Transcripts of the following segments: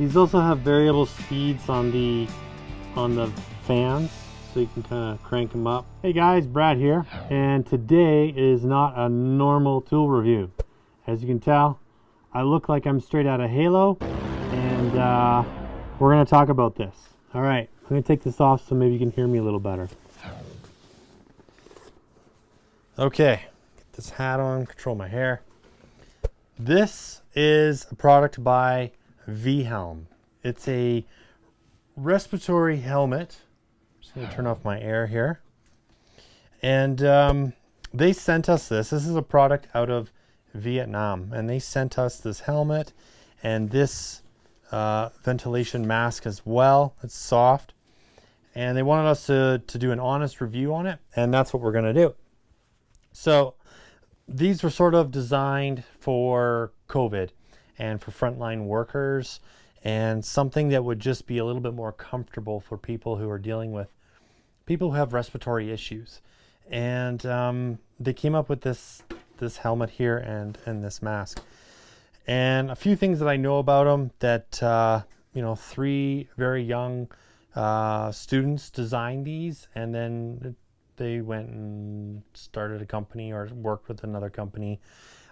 These also have variable speeds on the fans, so you can kind of crank them up. Hey guys, Brad here, and today is not a normal tool review. As you can tell, I look like I'm straight out of Halo, and we're going to talk about this. All right, I'm going to take this off so maybe you can hear me a little better. Okay, get this hat on, control my hair. This is a product by Vihelm. It's a respiratory helmet. I'm just going to turn off my air here. And they sent us this. This is a product out of Vietnam. And they sent us this helmet and this ventilation mask as well. It's soft. And they wanted us to do an honest review on it. And that's what we're going to do. So these were sort of designed for COVID and for frontline workers, and something that would just be a little bit more comfortable for people who are dealing with people who have respiratory issues. And they came up with this helmet here and this mask. And a few things that I know about them that, you know, 3 very young students designed these, and then they went and started a company or worked with another company.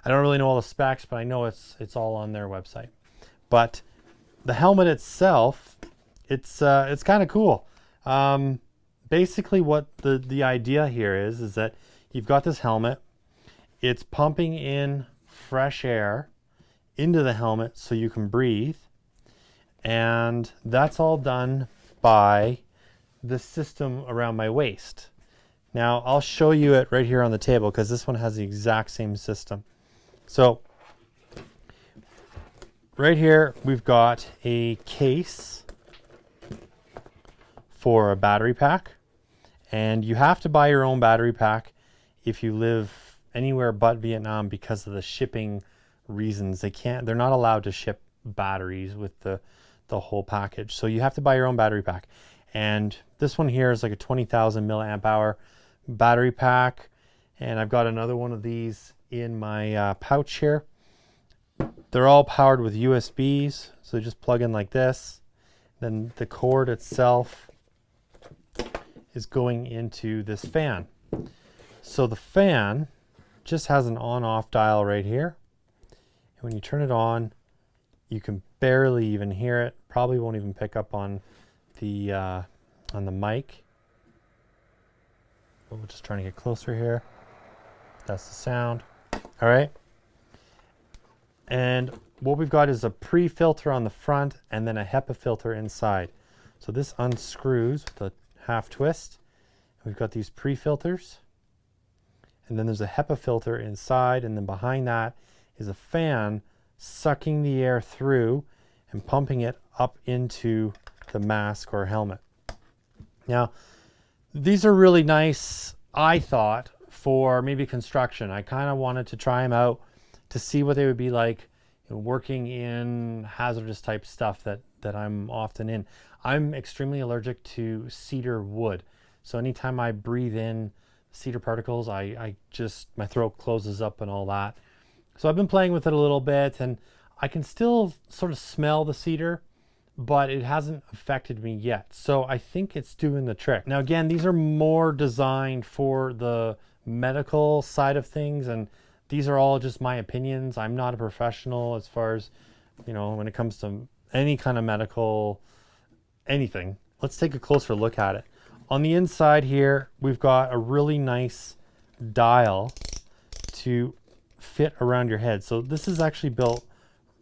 I don't really know all the specs, but I know it's all on their website. But the helmet itself, it's kind of cool. Basically, what the idea here is that you've got this helmet. It's pumping in fresh air into the helmet so you can breathe, and that's all done by the system around my waist. Now, I'll show you it right here on the table because this one has the exact same system. So, right here, we've got a case for a battery pack. And you have to buy your own battery pack if you live anywhere but Vietnam because of the shipping reasons. They're not allowed to ship batteries with the whole package. So you have to buy your own battery pack. And this one here is like a 20,000 milliamp hour battery pack, and I've got another one of these in my pouch here. They're all powered with USBs, so they just plug in like this. Then the cord itself is going into this fan. So the fan just has an on-off dial right here, and when you turn it on, you can barely even hear it. Probably won't even pick up on the mic. We're just trying to get closer here. That's the sound. All right. And what we've got is a pre-filter on the front and then a HEPA filter inside. So this unscrews with a half twist. We've got these pre-filters. And then there's a HEPA filter inside. And then behind that is a fan sucking the air through and pumping it up into the mask or helmet. Now, these are really nice, I thought, for maybe construction. I kind of wanted to try them out to see what they would be like, you know, working in hazardous type stuff that I'm often in. I'm extremely allergic to cedar wood. So anytime I breathe in cedar particles, I just, my throat closes up and all that. So I've been playing with it a little bit, and I can still sort of smell the cedar, but it hasn't affected me yet. So I think it's doing the trick. Now again, these are more designed for the medical side of things, and these are all just my opinions. I'm not a professional as far as, you know, when it comes to any kind of medical anything. Let's take a closer look at it. On the inside here, we've got a really nice dial to fit around your head. So this is actually built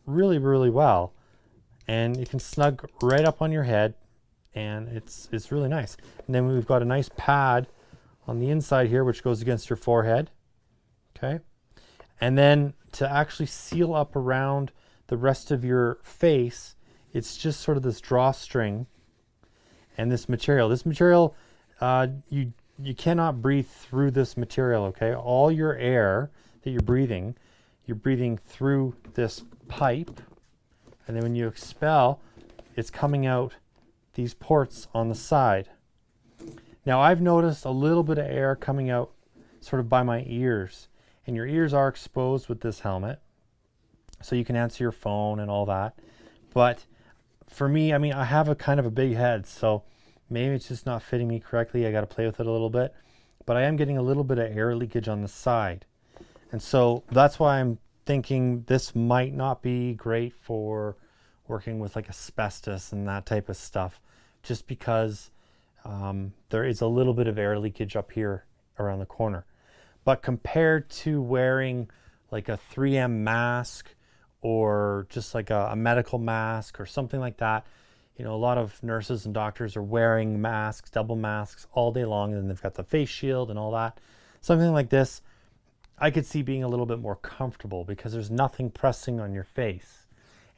really, really well. And it can snug right up on your head, and it's really nice. And then we've got a nice pad on the inside here, which goes against your forehead. Okay. And then to actually seal up around the rest of your face, it's just sort of this drawstring and this material. This material, you cannot breathe through this material, okay? All your air that you're breathing through this pipe. And then when you expel, it's coming out these ports on the side. Now I've noticed a little bit of air coming out sort of by my ears, and your ears are exposed with this helmet, so you can answer your phone and all that. But for me, I mean, I have a kind of a big head, so maybe it's just not fitting me correctly. I got to play with it a little bit, but I am getting a little bit of air leakage on the side. And so that's why I'm thinking this might not be great for working with like asbestos and that type of stuff, just because there is a little bit of air leakage up here around the corner. But compared to wearing like a 3M mask or just like a medical mask or something like that, you know, a lot of nurses and doctors are wearing masks, double masks all day long, and then they've got the face shield and all that. Something like this, I could see being a little bit more comfortable because there's nothing pressing on your face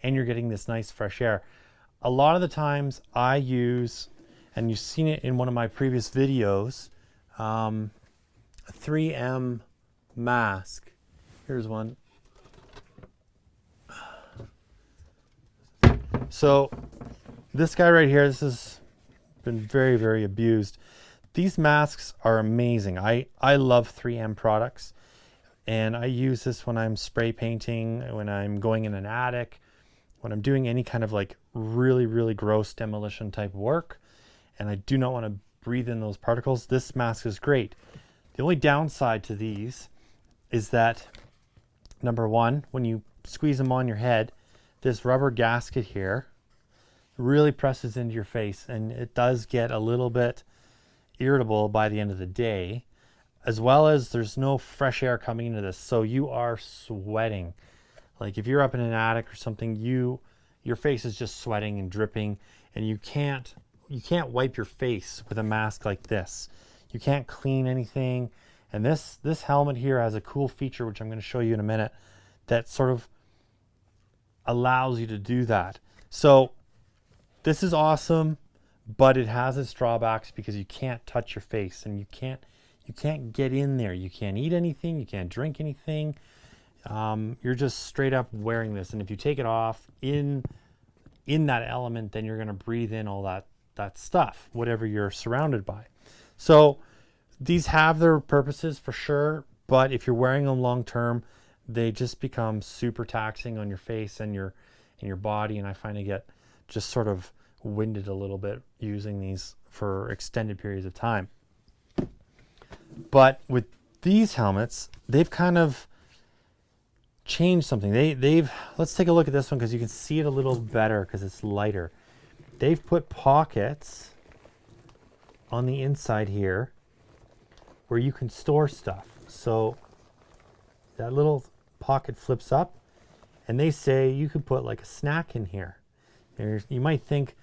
and you're getting this nice fresh air. A lot of the times I use, and you've seen it in one of my previous videos, a 3M mask. Here's one. So this guy right here, this has been very, very abused. These masks are amazing. I love 3M products, and I use this when I'm spray painting, when I'm going in an attic, when I'm doing any kind of like really, really gross demolition type work, and I do not want to breathe in those particles. This mask is great. The only downside to these is that, number one, when you squeeze them on your head, this rubber gasket here really presses into your face, and it does get a little bit irritable by the end of the day, as well as there's no fresh air coming into this, so you are sweating. Like if you're up in an attic or something, your face is just sweating and dripping, and you can't wipe your face with a mask like this. You can't clean anything. And this helmet here has a cool feature, which I'm going to show you in a minute, that sort of allows you to do that. So this is awesome, but it has its drawbacks because you can't touch your face, and you can't get in there. You can't eat anything. You can't drink anything. You're just straight up wearing this, and if you take it off in that element, then you're going to breathe in all that stuff, whatever you're surrounded by. So these have their purposes for sure, but if you're wearing them long term, they just become super taxing on your face and your body, and I find I get just sort of winded a little bit using these for extended periods of time. But with these helmets, they've kind of changed something. Let's take a look at this one because you can see it a little better because it's lighter. They've put pockets on the inside here where you can store stuff. So that little pocket flips up, and they say you could put like a snack in here. You might think,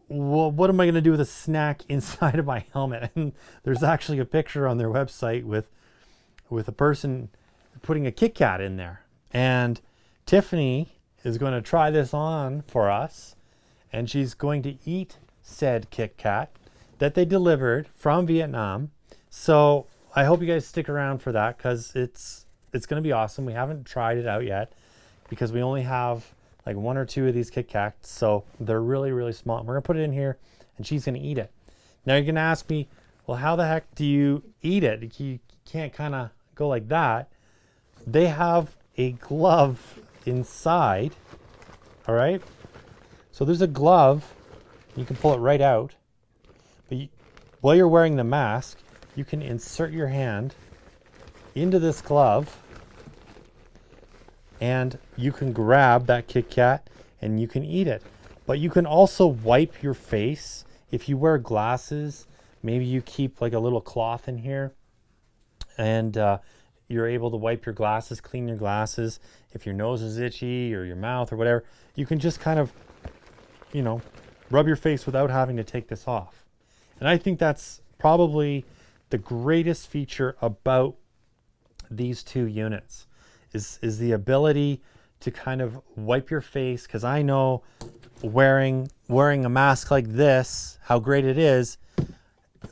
well, what am I going to do with a snack inside of my helmet? And there's actually a picture on their website with a person putting a KitKat in there. And Tiffany is going to try this on for us, and she's going to eat said KitKat that they delivered from Vietnam. So I hope you guys stick around for that because it's going to be awesome. We haven't tried it out yet because we only have like 1 or 2 of these KitKats, so they're really, really small. We're going to put it in here, and she's going to eat it. Now you're going to ask me, well, how the heck do you eat it? You can't kind of go like that. They have a glove inside, all right? So there's a glove. You can pull it right out. But while you're wearing the mask, you can insert your hand into this glove, and you can grab that KitKat and you can eat it. But you can also wipe your face. If you wear glasses, maybe you keep like a little cloth in here, and you're able to wipe your glasses, clean your glasses. If your nose is itchy or your mouth or whatever, you can just kind of, rub your face without having to take this off. And I think that's probably the greatest feature about these 2 units is the ability to kind of wipe your face, because I know wearing a mask like this, how great it is.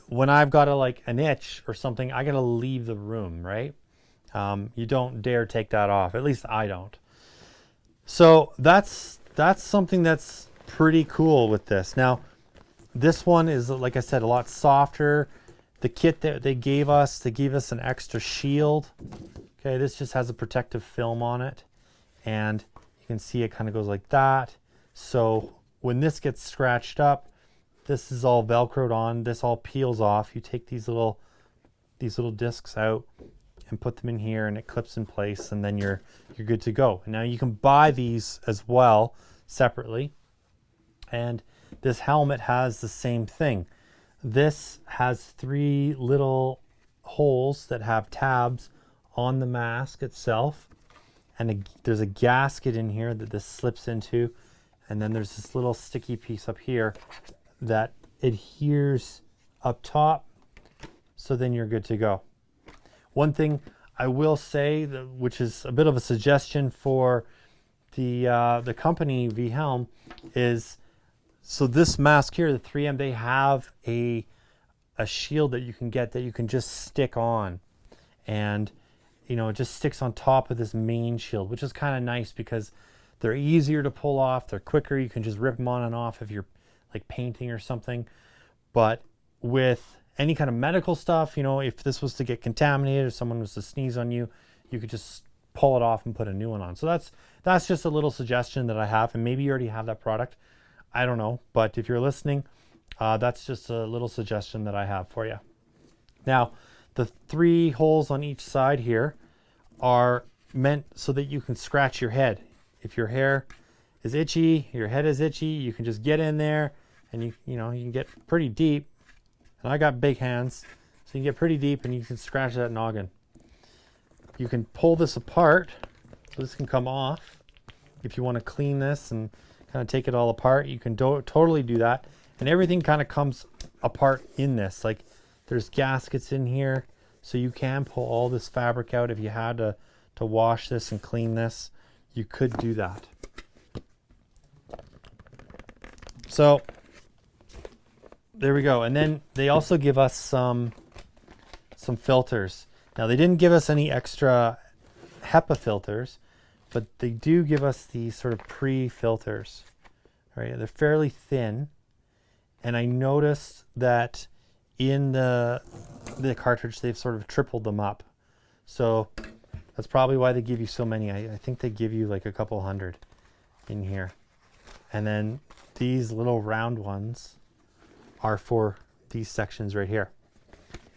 When I've got an itch or something, I gotta leave the room, right? You don't dare take that off. At least I don't. So that's something that's pretty cool with this. Now, this one is, like I said, a lot softer. The kit that they gave us an extra shield. Okay, this just has a protective film on it, and you can see it kind of goes like that. So when this gets scratched up, this is all velcroed on, this all peels off. You take these little discs out and put them in here, and it clips in place, and then you're good to go. And now you can buy these as well separately. And this helmet has the same thing. This has 3 little holes that have tabs on the mask itself, and there's a gasket in here that this slips into, and then there's this little sticky piece up here that adheres up top, so then you're good to go. One thing I will say, which is a bit of a suggestion for the company Vihelm, is so this mask here, the 3M, they have a shield that you can get that you can just stick on, and you know, it just sticks on top of this main shield, which is kind of nice because they're easier to pull off, they're quicker, you can just rip them on and off if you're like painting or something. But with any kind of medical stuff, you know, if this was to get contaminated or someone was to sneeze on you, you could just pull it off and put a new one on. So that's just a little suggestion that I have, and maybe you already have that product, I don't know, but if you're listening, that's just a little suggestion that I have for you. Now, the 3 holes on each side here are meant so that you can scratch your head. If your hair is itchy, your head is itchy, you can just get in there, and you can get pretty deep. And I got big hands, so you can get pretty deep and you can scratch that noggin. You can pull this apart, so this can come off. If you want to clean this and kind of take it all apart, you can totally do that. And everything kind of comes apart in this. Like, there's gaskets in here, so you can pull all this fabric out. If you had to wash this and clean this, you could do that. So there we go. And then they also give us some filters. Now, they didn't give us any extra HEPA filters, but they do give us these sort of pre-filters. Right? They're fairly thin, and I noticed that in the cartridge they've sort of tripled them up. So that's probably why they give you so many. I think they give you like a couple hundred in here. And then these little round ones are for these sections right here.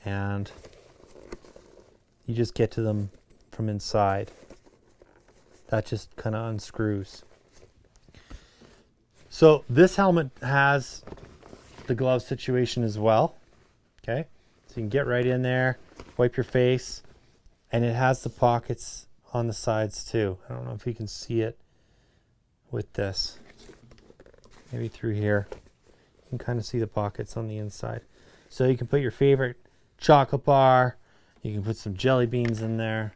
And you just get to them from inside. That just kind of unscrews. So this helmet has the glove situation as well. Okay, so you can get right in there, wipe your face, and it has the pockets on the sides too. I don't know if you can see it with this. Maybe through here. You can kind of see the pockets on the inside. So you can put your favorite chocolate bar, you can put some jelly beans in there,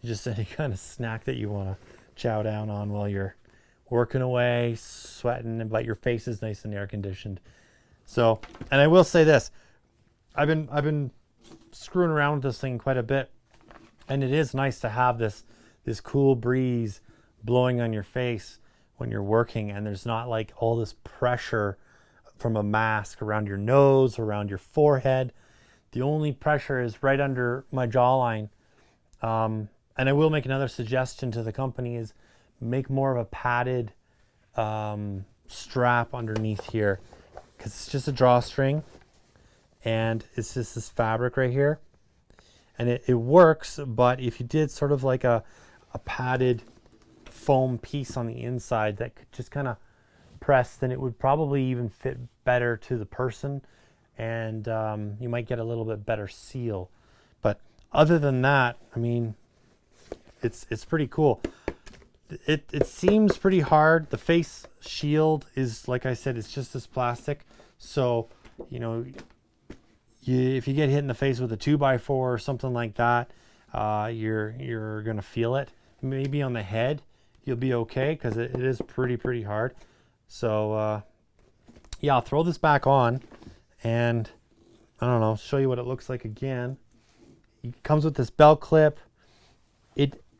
just any kind of snack that you want to chow down on while you're working away, sweating, but your face is nice and air conditioned. So, and I will say this, I've been screwing around with this thing quite a bit, and it is nice to have this cool breeze blowing on your face when you're working, and there's not like all this pressure from a mask around your nose, around your forehead. The only pressure is right under my jawline. And I will make another suggestion to the company, is make more of a padded strap underneath here, because it's just a drawstring and it's just this fabric right here, and it works. But if you did sort of like a padded foam piece on the inside that could just kind of press, then it would probably even fit better to the person, and you might get a little bit better seal. But other than that, I mean, it's pretty cool. It seems pretty hard. The face shield is, like I said, it's just this plastic. So, you know, if you get hit in the face with a 2x4 or something like that, you're gonna feel it. Maybe on the head you'll be okay, because it is pretty hard. So yeah, I'll throw this back on and I don't know, show you what it looks like again. It comes with this belt clip.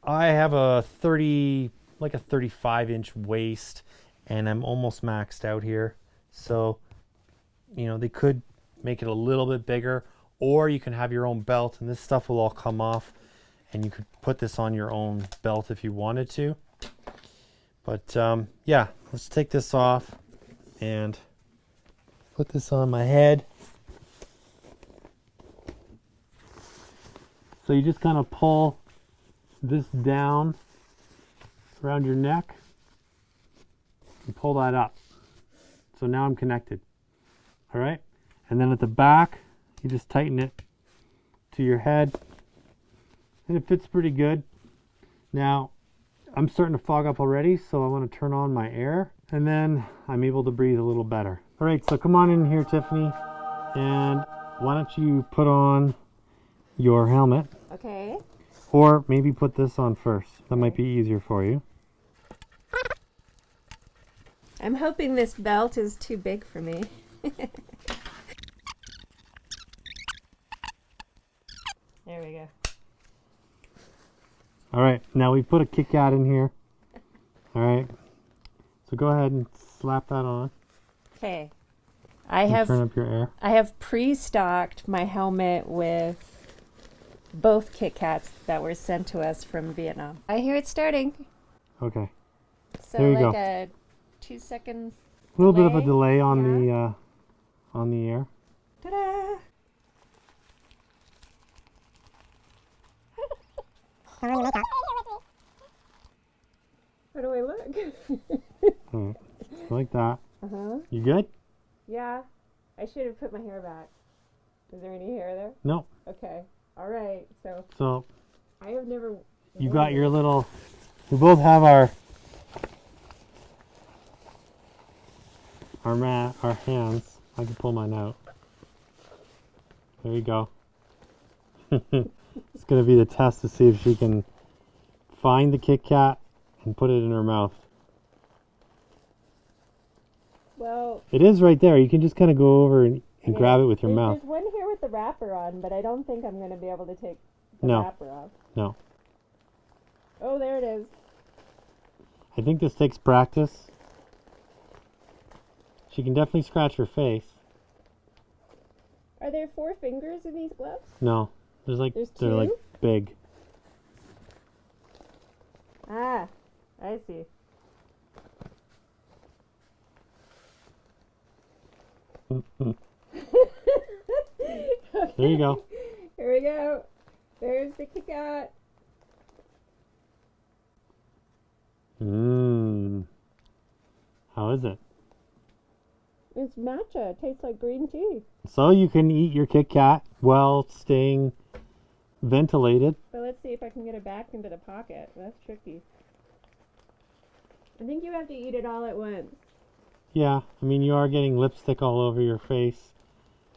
I have a 35-inch waist, and I'm almost maxed out here. So, you know, they could make it a little bit bigger, or you can have your own belt, and this stuff will all come off, and you could put this on your own belt if you wanted to. But yeah, let's take this off and put this on my head. So you just kind of pull this down around your neck and pull that up. So now I'm connected. All right. And then at the back, you just tighten it to your head and it fits pretty good. Now I'm starting to fog up already, so I want to turn on my air and then I'm able to breathe a little better. All right, so come on in here, Tiffany, and why don't you put on your helmet? Okay. Or maybe put this on first. That might be easier for you. I'm hoping this belt is too big for me. There we go. All right, now we put a KitKat in here. All right, so go ahead and slap that on. Okay. Turn up your air. I have pre-stocked my helmet with both KitKats that were sent to us from Vietnam. I hear it starting. Okay. So there you like go. a 2 second A little bit of a delay on yeah. the air. Ta-da! How do I look? All right. Like that. Uh-huh. You good? Yeah. I should have put my hair back. Is there any hair there? No. Okay. All right. So I have never. you got your little. We both have our hands. I can pull mine out. There you go. It's gonna be the test to see if she can find the KitKat and put it in her mouth. Well, it is right there. You can just kind of go over and grab it with your mouth. There's one here with the wrapper on, but I don't think I'm going to be able to take the wrapper off. No. Oh, there it is. I think this takes practice. She can definitely scratch her face. Are there 4 fingers in these gloves? No. They're like big. Ah, I see. Okay. There you go. Here we go. There's the KitKat. How is it? It's matcha. It tastes like green tea. So you can eat your KitKat while staying ventilated. But let's see if I can get it back into the pocket. That's tricky. I think you have to eat it all at once. Yeah, I mean you are getting lipstick all over your face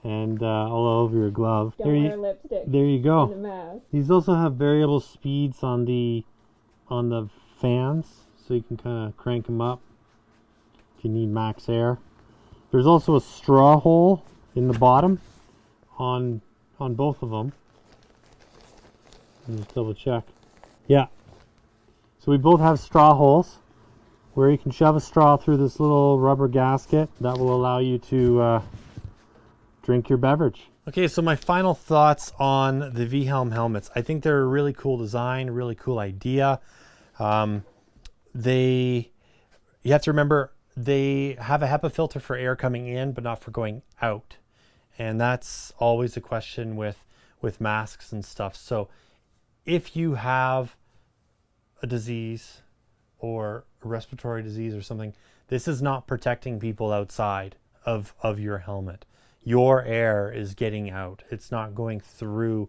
and all over your glove. Don't wear lipstick. There you go. In the mask. These also have variable speeds on the fans, so you can kind of crank them up if you need max air. There's also a straw hole in the bottom on both of them. Just double check. Yeah. So we both have straw holes where you can shove a straw through this little rubber gasket that will allow you to drink your beverage. Okay, so my final thoughts on the Vihelm helmets. I think they're a really cool design, a really cool idea. You have to remember they have a HEPA filter for air coming in, but not for going out. And that's always a question with masks and stuff. So if you have a disease or a respiratory disease or something, this is not protecting people outside of your helmet. Your air is getting out. It's not going through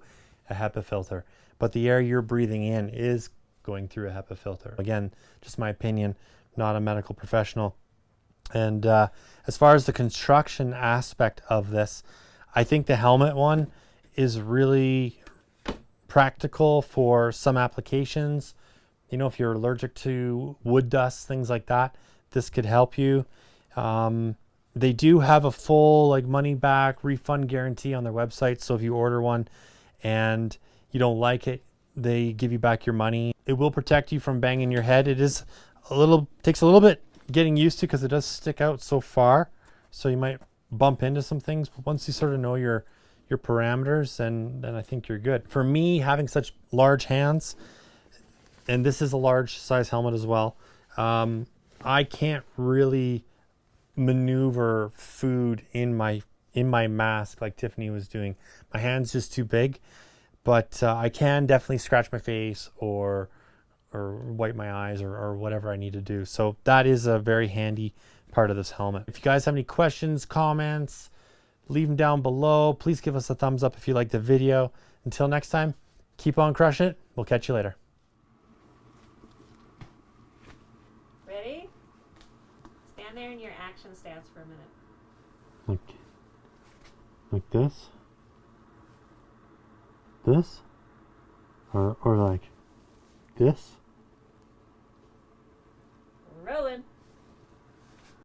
a HEPA filter, but the air you're breathing in is going through a HEPA filter. Again, just my opinion, not a medical professional. And as far as the construction aspect of this, I think the helmet one is really practical for some applications. You know, if you're allergic to wood dust, things like that, this could help you. They do have a full money back refund guarantee on their website. So if you order one and you don't like it, they give you back your money. It will protect you from banging your head. It is takes a little bit getting used to because it does stick out so far. So you might bump into some things, but once you sort of know your parameters, then I think you're good. For me, having such large hands, and this is a large size helmet as well, I can't really maneuver food in my mask like Tiffany was doing. My hand's just too big, but I can definitely scratch my face or wipe my eyes or whatever I need to do. So that is a very handy part of this helmet. If you guys have any questions, comments, leave them down below. Please give us a thumbs up if you like the video. Until next time, keep on crushing it. We'll catch you later. Ready? Stand there in your action stance for a minute. Like this? This? Or like this?